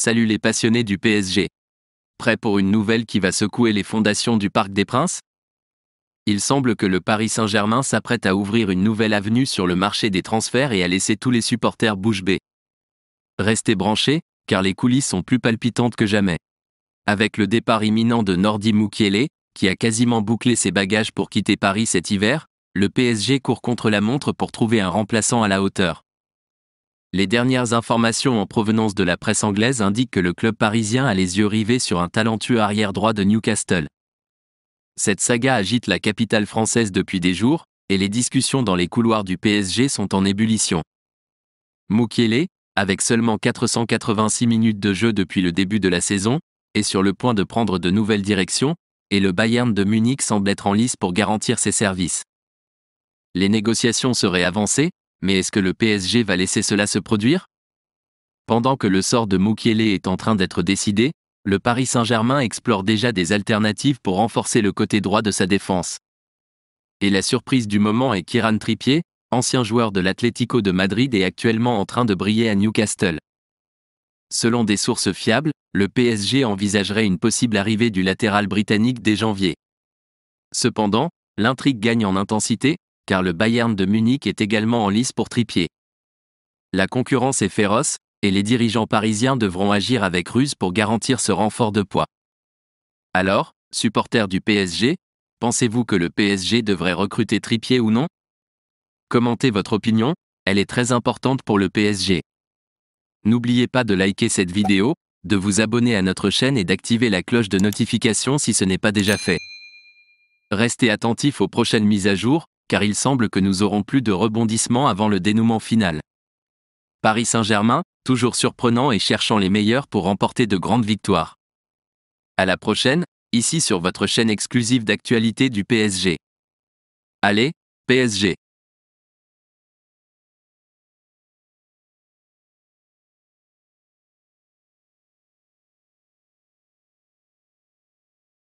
Salut les passionnés du PSG. Prêts pour une nouvelle qui va secouer les fondations du Parc des Princes? Il semble que le Paris Saint-Germain s'apprête à ouvrir une nouvelle avenue sur le marché des transferts et à laisser tous les supporters bouche bée. Restez branchés, car les coulisses sont plus palpitantes que jamais. Avec le départ imminent de Nordi Mukiele, qui a quasiment bouclé ses bagages pour quitter Paris cet hiver, le PSG court contre la montre pour trouver un remplaçant à la hauteur. Les dernières informations en provenance de la presse anglaise indiquent que le club parisien a les yeux rivés sur un talentueux arrière-droit de Newcastle. Cette saga agite la capitale française depuis des jours, et les discussions dans les couloirs du PSG sont en ébullition. Mukiele, avec seulement 486 minutes de jeu depuis le début de la saison, est sur le point de prendre de nouvelles directions, et le Bayern de Munich semble être en lice pour garantir ses services. Les négociations seraient avancées, mais est-ce que le PSG va laisser cela se produire? Pendant que le sort de Mukiele est en train d'être décidé, le Paris Saint-Germain explore déjà des alternatives pour renforcer le côté droit de sa défense. Et la surprise du moment est Kieran Trippier, ancien joueur de l'Atlético de Madrid et actuellement en train de briller à Newcastle. Selon des sources fiables, le PSG envisagerait une possible arrivée du latéral britannique dès janvier. Cependant, l'intrigue gagne en intensité, car le Bayern de Munich est également en lice pour Trippier. La concurrence est féroce, et les dirigeants parisiens devront agir avec ruse pour garantir ce renfort de poids. Alors, supporters du PSG, pensez-vous que le PSG devrait recruter Trippier ou non? Commentez votre opinion, elle est très importante pour le PSG. N'oubliez pas de liker cette vidéo, de vous abonner à notre chaîne et d'activer la cloche de notification si ce n'est pas déjà fait. Restez attentifs aux prochaines mises à jour, car il semble que nous aurons plus de rebondissements avant le dénouement final. Paris Saint-Germain, toujours surprenant et cherchant les meilleurs pour remporter de grandes victoires. À la prochaine, ici sur votre chaîne exclusive d'actualité du PSG. Allez, PSG!